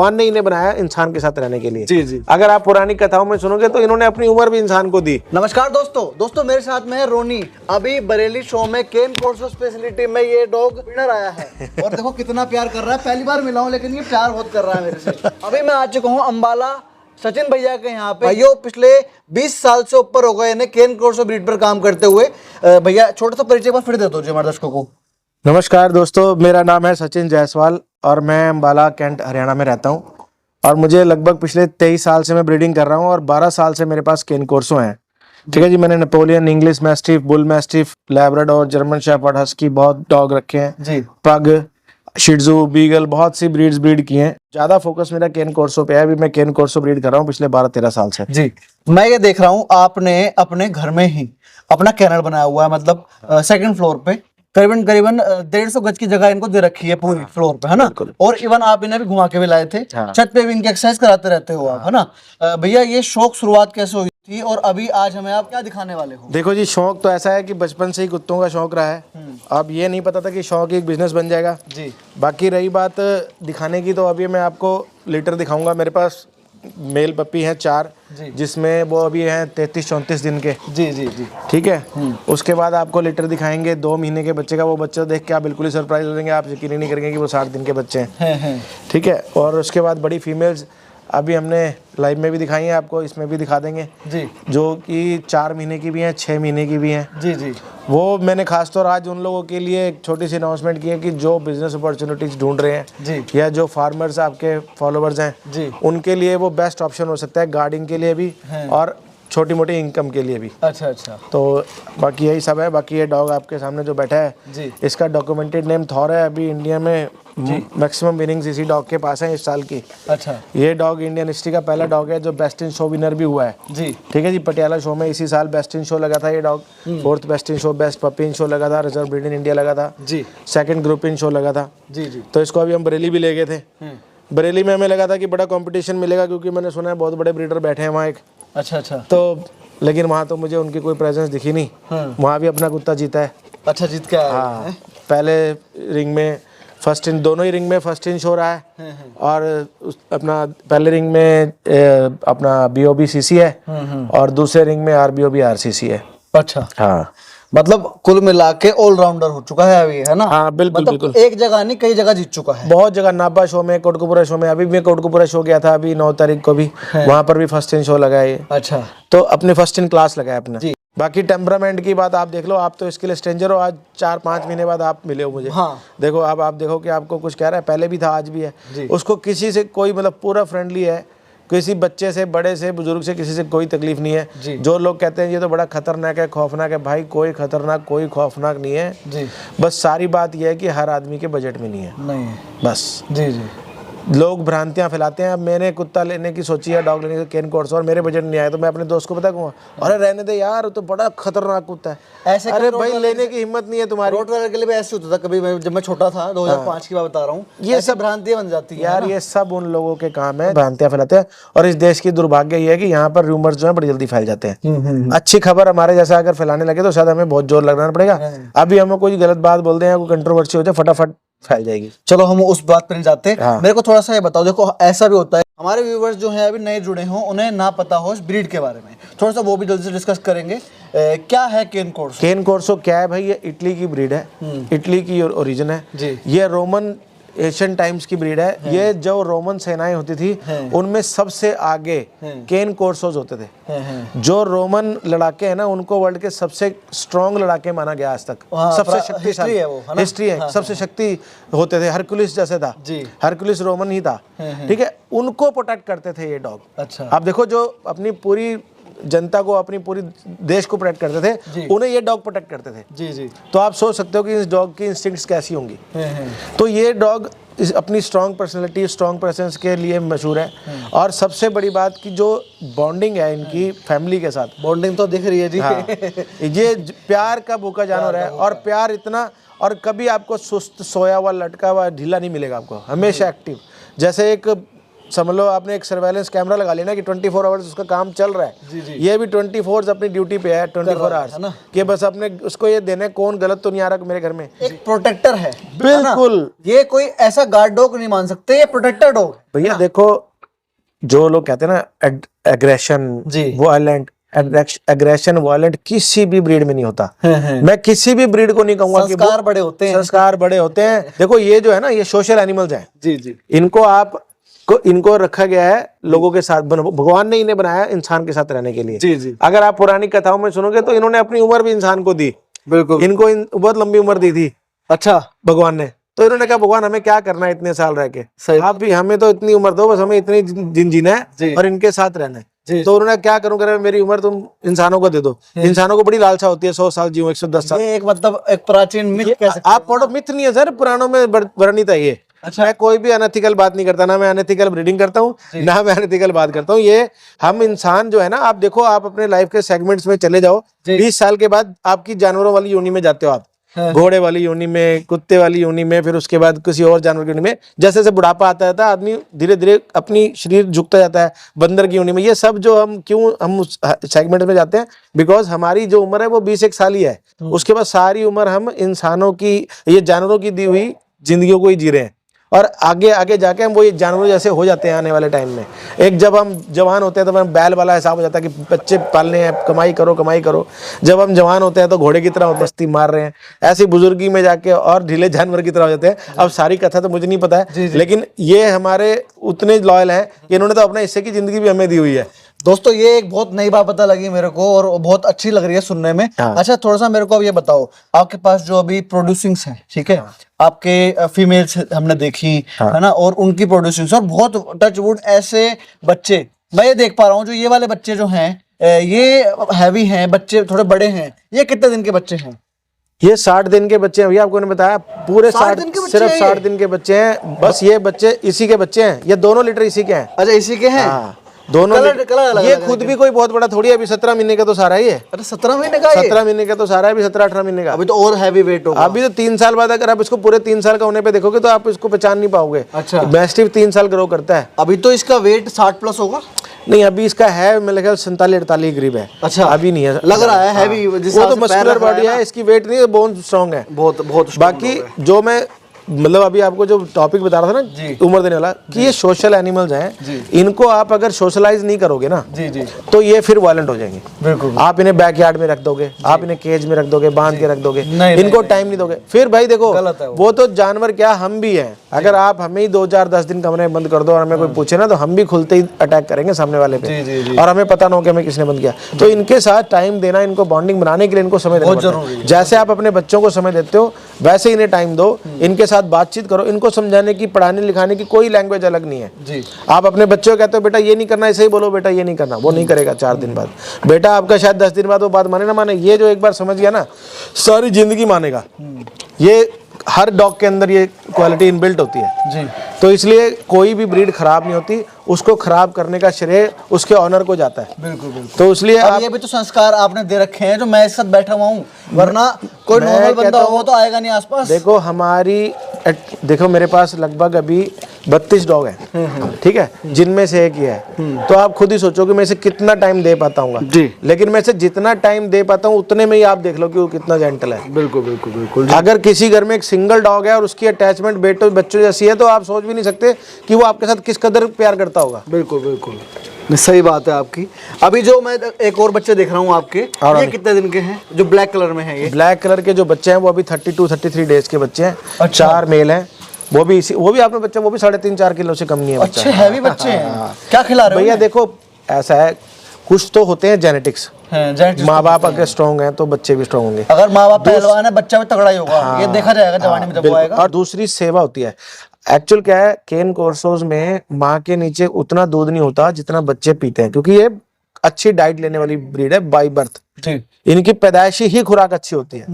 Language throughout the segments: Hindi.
भगवान ने इन्हें बनाया इंसान के साथ रहने के लिए। जी जी। अगर आप पुरानी कथाओं में सुनोगे तो इन्होंने अपनी उम्र भी इंसान को दी। नमस्कार दोस्तों मेरे साथ में है रोनी। अभी बरेली शो में केन कोर्सो स्पेशलिटी में ये डॉग विनर आया है और देखो कितना प्यार कर रहा है। पहली बार मिला हूँ लेकिन ये प्यार बहुत कर रहा है मेरे से। अभी मैं आ चुका हूँ अंबाला सचिन भैया के यहाँ पे। भाइयों पिछले 20 साल से ऊपर हो गए इन्हें केन कोर्सो ब्रीड पर काम करते हुए। भैया छोटा सा परिचय पर फिर दे दो हमारे दर्शकों को। नमस्कार दोस्तों, मेरा नाम है सचिन जायसवाल और मैं अंबाला कैंट हरियाणा में रहता हूँ और मुझे लगभग पिछले 23 साल से मैं ब्रीडिंग कर रहा हूँ और 12 साल से मेरे पास केन कोर्सो हैं। ठीक है जी। मैंने Napoleon, English mastiff, bull mastiff, Labrador, German shepherd, husky बहुत डॉग रखे हैं जी। पग, शिट्जू, बीगल, बहुत सी ब्रीड्स ब्रीड किए हैं। ज्यादा फोकस मेरा केन कोर्सो पे है। अभी मैं केन कोर्सो ब्रीड कर रहा हूँ पिछले 12-13 साल से जी। मैं ये देख रहा हूँ आपने अपने घर में ही अपना कैनल बनाया हुआ है, मतलब सेकंड फ्लोर पे करीबन 150 गज की जगह इनको दे रखी है पूरी फ्लोर पे, है ना। और इवन आप इन्हें भी घुमा के भी लाए थे। हाँ। छत पे भी इनकी एक्सरसाइज कराते रहते हो आप, है ना। भैया ये शौक शुरुआत कैसे हुई थी और अभी आज हमें आप क्या दिखाने वाले हो? देखो जी, शौक तो ऐसा है कि बचपन से ही कुत्तों का शौक रहा है। अब ये नहीं पता था कि शौक एक बिजनेस बन जाएगा जी। बाकी रही बात दिखाने की, तो अभी मैं आपको लीटर दिखाऊंगा। मेरे पास मेल पप्पी हैं 4, जिसमें वो अभी हैं 33-34 दिन के। जी जी जी। ठीक है। उसके बाद आपको लीटर दिखाएंगे 2 महीने के बच्चे का। वो बच्चा देख के आप बिल्कुल ही सरप्राइज हो जाएंगे, आप यकीन ही नहीं करेंगे कि वो 60 दिन के बच्चे हैं। ठीक है। और उसके बाद बड़ी फीमेल्स अभी हमने लाइव में भी दिखाई है आपको, इसमें भी दिखा देंगे जी, जो कि 4 महीने की भी हैं, 6 महीने की भी हैं जी जी। वो मैंने खासतौर आज उन लोगों के लिए एक छोटी सी अनाउंसमेंट की है कि जो बिजनेस अपॉर्चुनिटीज ढूंढ रहे हैं जी, या जो फार्मर्स आपके फॉलोवर्स हैं जी, उनके लिए वो बेस्ट ऑप्शन हो सकता है, गार्डिंग के लिए भी और छोटी मोटी इनकम के लिए भी। अच्छा अच्छा। तो बाकी यही सब है। बाकी ये डॉग आपके सामने जो बैठा है जी, इसका डॉक्यूमेंटेड नेम थॉर है। अभी इंडिया में मैक्सिमम विनिंग्स इसी डॉग के पास है इस साल की। अच्छा। ये डॉग इंडियन हिस्ट्री का पहला डॉग है जो बेस्ट इन शो विनर भी हुआ है जी। ठीक है जी। पटियाला शो में इसी साल बेस्ट इन शो लगा था ये dog. 4th best in show, best puppy in show लगा था, रिजर्व ब्रीड इन इंडिया लगा था जी, 2nd ग्रुप इन शो लगा था जी जी। तो इसको अभी हम बरेली भी ले गए थे। बरेली में हमें लगा था कि बड़ा कंपटीशन मिलेगा क्योंकि मैंने सुना है बहुत बड़े ब्रीडर बैठे हैं वहाँ एक। अच्छा अच्छा। तो लेकिन वहाँ तो मुझे उनकी कोई प्रेजेंस दिखी नहीं। वहाँ भी अपना कुत्ता जीता है। अच्छा, जीत के आया है। पहले रिंग में फर्स्ट इन, दोनों ही रिंग में फर्स्ट इन शो रहा है और अपना पहले रिंग में अपना BOB-CC है और दूसरे रिंग में RBOB RCC है। अच्छा हाँ, मतलब कुल मिला के ऑलराउंडर हो चुका है अभी, है ना। हाँ बिल्कुल मतलब बिल्कुल। एक जगह नहीं कई जगह जीत चुका है। बहुत जगह, नाभा शो में, कोटकपुरा शो में, अभी भी कोटकपुरा शो गया था अभी 9 तारीख को भी, वहाँ पर भी फर्स्ट इन शो लगा है। अच्छा। तो अपने फर्स्ट इन क्लास लगा है अपने। बाकी टेम्परामेंट की बात आप देख लो, आप तो इसके लिए स्ट्रेंजर हो। आज 4-5 महीने बाद आप मिले हो मुझे। हाँ। देखो अब आप देखो कि आपको कुछ कह रहा है, पहले भी था आज भी है। उसको किसी से कोई मतलब पूरा फ्रेंडली है, किसी बच्चे से, बड़े से, बुजुर्ग से, किसी से कोई तकलीफ नहीं है। जो लोग कहते हैं ये तो बड़ा खतरनाक है, खौफनाक है, भाई कोई खतरनाक कोई खौफनाक नहीं है जी। बस सारी बात यह है कि हर आदमी के बजट में नहीं है बस जी जी। लोग भ्रांतियां फैलाते हैं। अब मैंने कुत्ता लेने की सोची है, डॉग लेने की, केन कोर्सो, और मेरे बजट नहीं आया तो मैं अपने दोस्त को पता कहूँगा, अरे रहने दे यार, तो बड़ा खतरनाक कुत्ता है। ऐसे अरे भाई लेने की हिम्मत नहीं है तुम्हारी। रोटवाइलर के लिए भी ऐसे होता था कभी, जब मैं छोटा था 2005 की बात बता रहा हूँ। ये सब भ्रांतियां बन जाती है यार, ये सब उन लोगों के काम है, भ्रांतियां फैलाते हैं। और इस देश की दुर्भाग्य ये है कि यहाँ पर रूमर्स जो है बड़ी जल्दी फैल जाते हैं। अच्छी खबर हमारे जैसा अगर फैलाने लगे तो शायद हमें बहुत जोर लगाना पड़ेगा। अभी हमें कोई गलत बात बोल दें या कोई कंट्रोवर्सी हो जाए, फटाफट फैल जाएगी। चलो हम उस बात पर नहीं जाते। हाँ। मेरे को थोड़ा सा ये बताओ, देखो ऐसा भी होता है हमारे व्यूवर्स जो हैं अभी नए जुड़े हों, उन्हें ना पता हो इस ब्रीड के बारे में, थोड़ा सा वो भी जल्दी से डिस्कस करेंगे। क्या है केन कोर्सो? केन कोर्सो क्या है भाई, ये इटली की ब्रीड है, इटली की ओरिजिन है जी। ये रोमन एशियन टाइम्स की ब्रीड है। ये जो रोमन सेनाएं होती थी उनमें सबसे आगे केन कोर्सोज होते थे। जो रोमन लड़ाके हैं ना, उनको वर्ल्ड के सबसे स्ट्रॉन्ग लड़ाके माना गया आज तक। सबसे शक्तिशाली हिस्ट्री है, सबसे शक्ति होते थे। हरकुलिस जैसे था, हरकुलिस रोमन ही था। ठीक है, उनको प्रोटेक्ट करते थे ये डॉग। अच्छा। आप देखो जो अपनी पूरी जनता को, अपनी पूरी देश को प्रोटेक्ट करते थे, उन्हें ये डॉग प्रोटेक्ट करते थे जी जी। तो आप सोच सकते हो कि इस डॉग की इंस्टिंक्ट्स कैसी होंगी। तो ये डॉग अपनी स्ट्रॉन्ग पर्सनैलिटी, स्ट्रॉन्ग प्रेजेंस के लिए मशहूर है। और सबसे बड़ी बात की जो बॉन्डिंग है इनकी फैमिली के साथ, बॉन्डिंग तो दिख रही है जी। हाँ। ये प्यार का भूखा जानवर है और प्यार इतना, और कभी आपको सुस्त, सोया हुआ, लटका हुआ, ढीला नहीं मिलेगा आपको, हमेशा एक्टिव। जैसे एक समझ लो आपने एक सर्वेलेंस कैमरा लगा लिया ना कि 24 आवर्स उसका काम चल रहा है, ये भी 24 अपनी ड्यूटी पे है 24 आवर्स कि बस अपने उसको ये देना है कौन गलत तो नहीं आ रहा मेरे घर में। एक प्रोटेक्टर है, बिल्कुल। ये कोई ऐसा गार्ड डॉग नहीं मान सकते, ये प्रोटेक्टर डॉग। भैया देखो, जो लोग कहते हैं ना एग्रेशन वायलेंट, एग्रेशन वायलेंट किसी भी ब्रीड में नहीं होता। मैं किसी भी ब्रीड को नहीं कहूंगा कि संस्कार बड़े होते हैं, संस्कार बड़े होते हैं। देखो ये जो है ना, ये सोशल एनिमल्स हैं। जी जी। इनको रखा गया है लोगों के साथ, भगवान ने इन्हें बनाया इंसान के साथ रहने के लिए। जी जी। अगर आप पुरानी कथाओं में सुनोगे तो इन्होंने अपनी उम्र भी इंसान को दी। बिल्कुल। इनको बहुत लंबी उम्र दी थी। अच्छा। भगवान ने, तो इन्होंने कहा भगवान हमें क्या करना है इतने साल रह के, आप भी हमें तो इतनी उम्र दो, बस हमें इतनी दिन जीना है और इनके साथ रहना है। तो उन्होंने क्या करूं, करे मेरी उम्र तुम इंसानों को दे दो। इंसानों को बड़ी लालसा होती है 100 साल जीऊं, 110 साल। ये एक मतलब एक प्राचीन मिथ कह सकते हैं। आप पढ़ो, मिथ नहीं है सर, पुराणों में वर्णित है ये। अच्छा। मैं कोई भी अनएथिकल बात नहीं करता, ना मैं अनएथिकल ब्रीडिंग करता हूँ, ना मैं अनएथिकल बात करता हूँ। ये हम इंसान जो है ना, आप देखो, आप अपने लाइफ के सेगमेंट्स में चले जाओ, 20 साल के बाद आपकी जानवरों वाली योनि में जाते हो आप, घोड़े वाली योनि में, कुत्ते वाली योनि में, फिर उसके बाद किसी और जानवर की योनि में। जैसे जैसे बुढ़ापा आता है आदमी धीरे धीरे अपनी शरीर झुकता जाता है बंदर की योनि में। ये सब जो हम उस सेगमेंट में जाते हैं, बिकॉज हमारी जो उम्र है वो 20 साल ही है। उसके बाद सारी उम्र हम इंसानों की, ये जानवरों की दी हुई जिंदगियों को ही जी रहे हैं, और आगे आगे जाके हम वो ये जानवर जैसे हो जाते हैं आने वाले टाइम में। एक जब हम जवान होते हैं तो हम बैल वाला हिसाब हो जाता है कि बच्चे पालने हैं, कमाई करो कमाई करो। जब हम जवान होते हैं तो घोड़े की तरह मस्ती मार रहे हैं। ऐसी बुजुर्गी में जाके और ढीले जानवर की तरह हो जाते हैं। अब सारी कथा तो मुझे नहीं पता है, लेकिन ये हमारे उतने लॉयल हैं कि इन्होंने तो अपने हिस्से की जिंदगी भी हमें दी हुई है। दोस्तों ये एक बहुत नई बात पता लगी मेरे को और बहुत अच्छी लग रही है सुनने में। अच्छा, थोड़ा सा मेरे को अब ये बताओ, आपके पास जो अभी प्रोड्यूसिंग्स हैं, ठीक है, आपके फीमेल्स हमने देखी है ना, और उनकी प्रोड्यूसिंग्स, और बहुत टचवुड ऐसे बच्चे मैं ये देख पा रहा हूँ, जो ये वाले बच्चे जो हैं ये हैवी हैं, बच्चे थोड़े बड़े हैं। ये कितने दिन के बच्चे हैं? ये 60 दिन के बच्चे हैं भैया, आपको ने बताया पूरे 60 सिर्फ 60 दिन के बच्चे हैं बस। ये बच्चे इसी के बच्चे हैं, ये दोनों लीटर इसी के हैं। अच्छा, इसी के हैं? दोनों ये खुद भी कोई बहुत बड़ा थोड़ी है, अभी 17 महीने का तो सारा ही है। अरे 17 महीने का? 17 महीने का तो सारा है, अभी 17-18 महीने का। अभी तो और हैवी वेट होगा। अभी तो 3 साल बाद अगर आप इसको पूरे 3 साल का होने पे देखोगे तो आप इसको पहचान नहीं पाओगे। अच्छा। मैस्टिफ 3 साल ग्रो करता है। अभी तो इसका वेट 60 प्लस होगा? नहीं, अभी इसका है मेरे ख्याल 47-48 करीब है। अच्छा, अभी नहीं है, लग रहा है हैवी। वो तो मस्कुलर बॉडी है, इसकी वेट नहीं है, बोन स्ट्रॉन्ग है, बहुत। बाकी जो मैं मतलब अभी आपको जो टॉपिक बता रहा था ना उम्र देने वाला, कि ये सोशल एनिमल्स हैं, इनको आप अगर सोशलाइज नहीं करोगे ना तो ये फिर वायलेंट हो जाएंगे। बिल्कुल। आप इन्हें बैकयार्ड में रख दोगे, आप इन्हें केज में रख दोगे, बांध के रख दोगे, इनको टाइम नहीं दोगे, फिर भाई देखो वो तो जानवर क्या, हम भी हैं। अगर आप हमें ही 2-4-10 दिन कमरे में बंद कर दो और हमें कोई पूछे ना तो हम भी खुलते ही अटैक करेंगे सामने वाले पे, और हमें पता ना हो कि हमें किसने बंद किया। तो इनके साथ टाइम देना, इनको बॉन्डिंग बनाने के लिए इनको समय देना पड़ता है। जैसे आप अपने बच्चों को समय देते हो वैसे इन्हें टाइम दो, इनके साथ बातचीत करो, इनको समझाने की, पढ़ाने लिखाने की कोई लैंग्वेज अलग नहीं है जी। आप अपने बच्चों को कहते हो बेटा ये नहीं करना, ऐसे ही बोलो बेटा ये नहीं करना, वो नहीं करेगा 4 दिन बाद। बेटा आपका शायद 10 दिन बाद वो बात माने ना माने, ये जो एक बार समझ गया ना सारी जिंदगी मानेगा। ये हर डॉग के अंदर ये क्वालिटी इनबिल्ट होती है जी। तो इसलिए कोई भी ब्रीड खराब नहीं होती, उसको खराब करने का श्रेय उसके ऑनर को जाता है। बिल्कुल बिल्कुल। तो इसलिए ये भी तो संस्कार आपने दे रखे हैं जो मैं इस साथ बैठा हुआ हूँ, वरना कोई नॉर्मल बंदा हो तो आएगा नहीं आसपास। देखो मेरे पास लगभग अभी 32 डॉग हैं, ठीक है, जिनमें से एक ही है। तो आप खुद ही सोचो कि मैं इसे कितना टाइम दे पाता हूँ जी। लेकिन मैं इसे जितना टाइम दे पाता हूँ उतने में ही आप देख लो कि वो कितना जेंटल है। बिल्कुल बिल्कुल बिल्कुल। अगर किसी घर में एक सिंगल डॉग है और उसकी अटैचमेंट बच्चों जैसी है तो आप सोच भी नहीं सकते कि वो आपके साथ किस कदर प्यार करता होगा। बिल्कुल बिल्कुल, सही बात है आपकी। अभी जो मैं एक और बच्चे देख रहा हूँ आपके, ये कितने दिन के हैं जो ब्लैक कलर में है? ये ब्लैक कलर के जो बच्चे हैं वो अभी 32-33 डेज के बच्चे हैं। अच्छा। 4 मेल हैं, वो भी आपने बच्चा, वो भी 3.5-4 किलो से कम नहीं है बच्चा। अच्छे हैवी बच्चे हैं। क्या खिला रहे हो भैया? देखो ऐसा है, कुछ तो होते हैं जेनेटिक्स, माँ बाप अगर स्ट्रॉन्ग हैं तो बच्चे भी स्ट्रॉन्ग होंगे। अगर माँ बाप पहलवान है बच्चा भी तगड़ा ही होगा, ये देखा जाएगा जवानी में जब वो आएगा। और दूसरी सेवा होती है। एक्चुअल क्या है, केन कोर्सोज में माँ के नीचे उतना दूध नहीं होता जितना बच्चे पीते हैं, क्योंकि ये अच्छी डाइट लेने वाली ब्रीड है बाय बर्थ। इनकी पैदाइशी ही खुराक अच्छी होती है।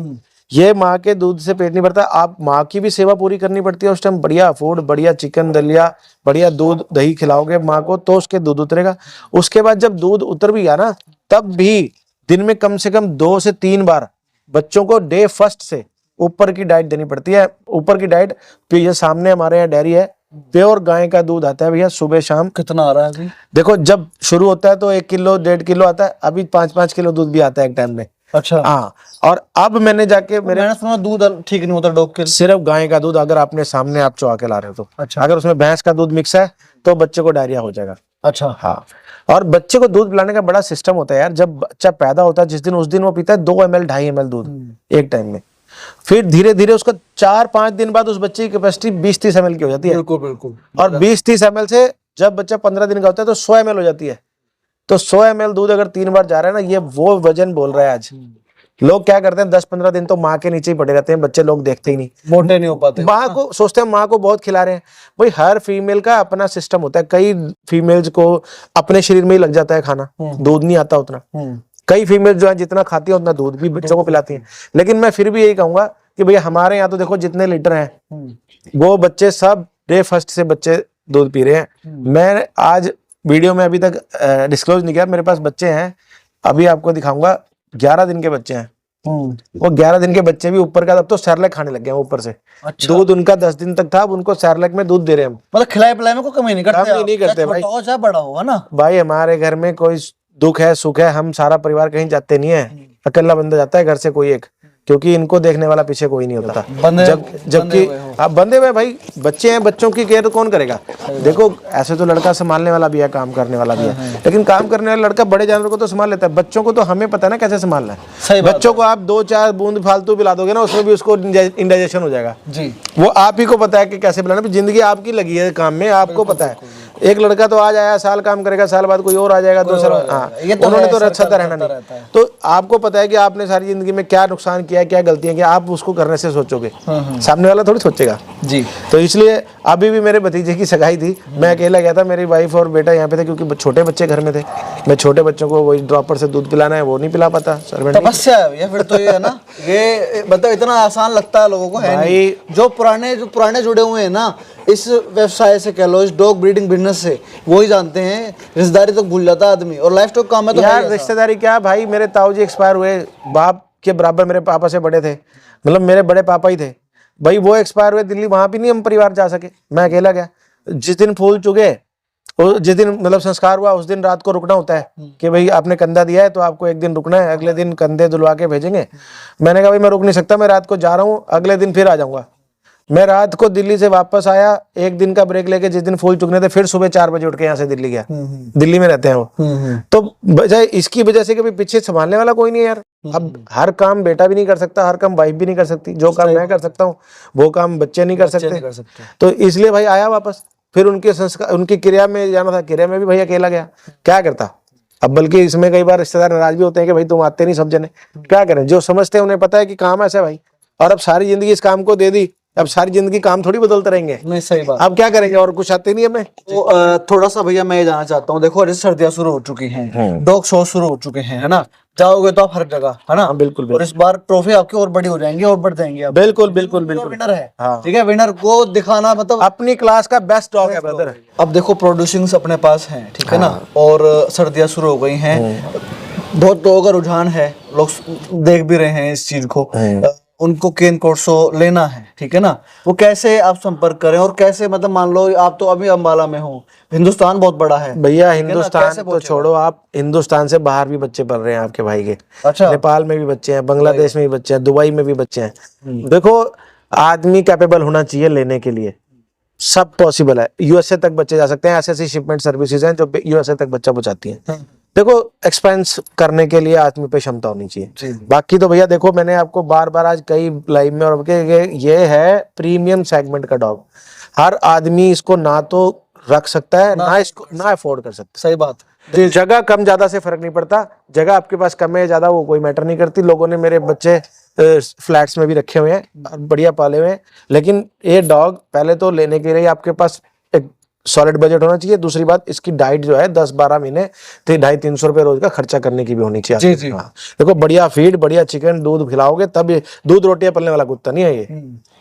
ये माँ के दूध से पेट नहीं भरता, आप माँ की भी सेवा पूरी करनी पड़ती है। उस टाइम बढ़िया फूड, बढ़िया चिकन, दलिया, बढ़िया दूध दही खिलाओगे माँ को तो उसके दूध उतरेगा। उसके बाद जब दूध उतर भी गया ना, तब भी दिन में कम से कम 2 से 3 बार बच्चों को डे फर्स्ट से ऊपर की डाइट देनी पड़ती है। ऊपर की डाइट, ये सामने हमारे यहाँ डेयरी है, प्योर गाय का दूध आता है भैया सुबह शाम। कितना आ रहा है अभी? देखो जब शुरू होता है तो 1 किलो 1.5 किलो आता है, अभी 5-5 किलो दूध भी आता है एक टाइम में। अच्छा। हाँ, और अब मैंने जाके मैंने सुना दूध ठीक नहीं होता डॉग के लिए। सिर्फ गाय का दूध अगर आपने सामने आप चुहा के ला रहे हो तो। अच्छा। अगर उसमें भैंस का दूध मिक्स है तो बच्चे को डायरिया हो जाएगा। अच्छा। हाँ, और बच्चे को दूध पिलाने का बड़ा सिस्टम होता है यार। जब बच्चा पैदा होता है जिस दिन, उस दिन वो पीता है 2 ml 2.5 ml दूध एक टाइम में। फिर धीरे धीरे उसका 4-5 दिन बाद उस बच्चे की कैपेसिटी 20-30 ml की हो जाती है। बिल्कुल बिल्कुल। और 20-30 ml से जब बच्चा 15 दिन का होता है तो 100 ml हो जाती है। तो 100 ml दूध अगर 3 बार जा रहा है ना, ये वो वजन बोल रहा है आज। लोग क्या करते हैं 10-15 दिन तो माँ के नीचे ही पड़े रहते हैं, बच्चे लोग देखते ही नहीं, मोटे नहीं हो पाते। माँ को सोचते हैं माँ को बहुत खिला रहे हैं। भाई हर फीमेल का अपना सिस्टम होता है। कई फीमेल्स को अपने शरीर में ही लग जाता है खाना, दूध नहीं आता उतना। कई फीमेल जो है जितना खाती है उतना दूध भी बच्चों को पिलाती हैं। लेकिन मैं फिर भी यही कहूंगा कि भैया हमारे यहाँ तो देखो जितने लीटर हैं वो बच्चे सब डे फर्स्ट से बच्चे दूध पी रहे हैं। मैं आज वीडियो में अभी तक डिस्क्लोज नहीं किया, मेरे पास बच्चे हैं, अभी आपको दिखाऊंगा। 11 दिन के बच्चे हैं, वो 11 दिन के बच्चे भी ऊपर का, अब तो सैरलैक खाने लग गए हैं ऊपर से। अच्छा। दूध उनका 10 दिन तक था, अब उनको सैरलैक में दूध दे रहे हैं हम। मतलब खिलाए पिलाए में कोई कमी नहीं करते? कमी नहीं करते भाई। छोटा हो चाहे बड़ा हो, है ना भाई हमारे घर में कोई दुख है सुख है, हम सारा परिवार कहीं जाते नहीं है, अकेला बंदा जाता है घर से कोई एक, क्योंकि इनको देखने वाला पीछे कोई नहीं होता। जबकि आप बंदे हुए भाई बच्चे हैं, बच्चों की केयर कौन करेगा? देखो ऐसे तो लड़का संभालने वाला भी है, काम करने वाला भी है, लेकिन काम करने वाला लड़का बड़े जानवर को तो संभाल लेता है, बच्चों को तो हमें पता है ना कैसे संभालना है। बच्चों को आप 2-4 बूंद फालतू पिला दोगे ना, उसमें भी उसको इंडाइजेशन हो जाएगा जी। वो आप ही को पता है कि कैसे पिलाना। जिंदगी आपकी लगी है काम में, आपको पता है। एक लड़का तो आज आया, साल काम करेगा, साल बाद कोई और आ जाएगा, 2 साल। हाँ, उन्होंने तो रक्षा रहना नहीं। तो आपको पता है कि आपने सारी जिंदगी में क्या नुकसान किया, क्या गलतियां की, आप उसको करने से सोचोगे, सामने वाला थोड़ी सोचेगा जी। तो इसलिए अभी भी मेरे भतीजे की सगाई थी, मैं अकेला गया था, मेरी वाइफ और बेटा यहाँ पे थे, क्योंकि छोटे बच्चे घर में थे। मैं छोटे बच्चों को वही ड्रॉपर से दूध पिलाना है वो नहीं पिला पाता। तपस्या है फिर तो ये, है ना। ये मतलब इतना आसान लगता है लोगों को, है नहीं। जो पुराने जुड़े हुए हैं ना इस व्यवसाय से, कह लो इस डॉग ब्रीडिंग बिजनेस से, वो ही जानते हैं। रिश्तेदारी तो भूल जाता है आदमी, और लाइफ स्टॉक काम है तो यार रिश्तेदारी क्या भाई। मेरे ताऊ जी एक्सपायर हुए, बाप के बराबर मेरे पापा से बड़े थे, मतलब मेरे बड़े पापा ही थे भाई। वो एक्सपायर हुए दिल्ली, वहां भी नहीं हम परिवार जा सके, मैं अकेला गया। जिस दिन फूल चुगे, जिस दिन मतलब संस्कार हुआ, उस दिन रात को रुकना होता है कि भाई आपने कंधा दिया है तो आपको एक दिन रुकना है, अगले दिन कंधे धुलवा के भेजेंगे। मैंने कहा भाई मैं रुक नहीं सकता, मैं रात को जा रहा हूँ, अगले दिन फिर आ जाऊंगा। मैं रात को दिल्ली से वापस आया, एक दिन का ब्रेक लेके, जिस दिन फूल चुकने थे, फिर सुबह 4 बजे उठ के यहाँ से दिल्ली गया। दिल्ली में रहते हैं वो। तो बजाय इसकी वजह से कि पीछे संभालने वाला कोई नहीं यार। अब हर काम बेटा भी नहीं कर सकता, हर काम वाइफ भी नहीं कर सकती। जो काम मैं कर सकता हूँ वो काम बच्चे नहीं कर सकते। तो इसलिए भाई आया वापस। फिर उनके संस्कार, उनकी क्रिया में जाना था, क्रिया में भी भाई अकेला गया, क्या करता। अब बल्कि इसमें कई बार रिश्तेदार नाराज भी होते हैं कि भाई तुम आते नहीं सब जने, क्या करें। जो समझते हैं उन्हें पता है कि काम ऐसा है भाई, और अब सारी जिंदगी इस काम को दे दी, अब सारी जिंदगी काम थोड़ी बदलते रहेंगे। नहीं, सही बात। अब क्या करेंगे, और कुछ आते नहीं हमें। तो थोड़ा सा भैया मैं ये जानना चाहता हूँ, देखो जैसे सर्दियां शुरू हो चुकी हैं, डॉग शो शुरू हो चुके हैं, है ना। जाओगे तो आप हर जगह, है ना। बिल्कुल। और इस बार ट्रॉफी आपकी और बड़ी हो जाएंगी और बढ़ जाएंगी आप। बिल्कुल। विनर है, ठीक है। विनर को दिखाना मतलब अपनी क्लास का बेस्ट डॉग है ब्रदर। अब देखो प्रोड्यूसिंग्स अपने पास हैं, ठीक है ना, और सर्दियां शुरू हो गई हैं, बहुत लोगों का रुझान है, लोग देख भी रहे हैं इस चीज को, उनको केन कोर्सो लेना है, ठीक है ना। वो कैसे आप संपर्क करें, और कैसे, मतलब मान लो आप तो अभी अम्बाला में हो, हिंदुस्तान बहुत बड़ा है भैया। हिंदुस्तान तो छोड़ो, आप हिंदुस्तान से बाहर भी बच्चे पढ़ रहे हैं आपके भाई के। अच्छा। नेपाल में भी बच्चे हैं, बांग्लादेश में भी बच्चे हैं, दुबई में भी बच्चे हैं। देखो आदमी कैपेबल होना चाहिए लेने के लिए, सब पॉसिबल है। यूएसए तक बच्चे जा सकते हैं, ऐसी शिपमेंट सर्विसेज हैं जो यूएसए तक बच्चा पहुंचाती हैं। देखो एक्सपेंस करने के लिए आदमी पे क्षमता होनी चाहिए। बाकी तो भैया देखो, मैंने आपको बार बार आज कई लाइव में और ये है प्रीमियम सेगमेंट का डॉग। हर आदमी इसको ना तो रख सकता है, ना इसको ना अफोर्ड कर सकता। सही बात। जगह कम ज्यादा से फर्क नहीं पड़ता, जगह आपके पास कम है ज्यादा वो कोई मैटर नहीं करती। लोगों ने मेरे बच्चे फ्लैट्स में भी रखे हुए हैं, बढ़िया पाले हुए हैं, लेकिन ये डॉग पहले तो लेने के लिए आपके पास एक सॉलिड बजट होना चाहिए। दूसरी बात, इसकी डाइट जो है 10-12 महीने 250-300 रुपए रोज का खर्चा करने की भी होनी चाहिए। जी। हाँ। देखो बढ़िया फीड, बढ़िया चिकन, दूध खिलाओगे तब ये दूध रोटियां पलने वाला कुत्ता नहीं है ये।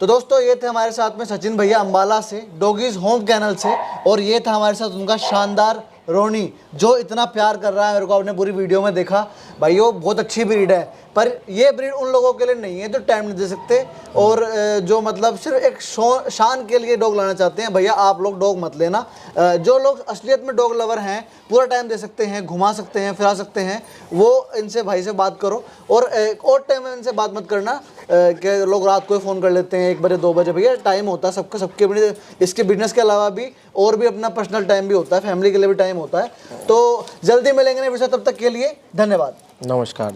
तो दोस्तों ये थे हमारे साथ में सचिन भैया अम्बाला से, डॉगीज होम कैनल से, और ये था हमारे साथ उनका शानदार रोनी, जो इतना प्यार कर रहा है मेरे को, आपने पूरी वीडियो में देखा भाइयों, बहुत अच्छी ब्रीड है। पर ये ब्रीड उन लोगों के लिए नहीं है जो टाइम नहीं दे सकते और जो मतलब सिर्फ एक शान के लिए डॉग लाना चाहते हैं। भैया आप लोग डॉग मत लेना। जो लोग असलियत में डॉग लवर हैं, पूरा टाइम दे सकते हैं, घुमा सकते हैं, फिरा सकते हैं, वो इनसे भाई से बात करो। और एक और टाइम में इनसे बात मत करना कि लोग रात को फ़ोन कर लेते हैं 1 बजे 2 बजे। भैया टाइम होता है सबका, सबके अपने, इसके बिजनेस के अलावा भी और भी अपना पर्सनल टाइम भी होता है, फैमिली के लिए भी टाइम होता है। तो जल्दी मिलेंगे ना फिर से, तब तक के लिए धन्यवाद, नमस्कार।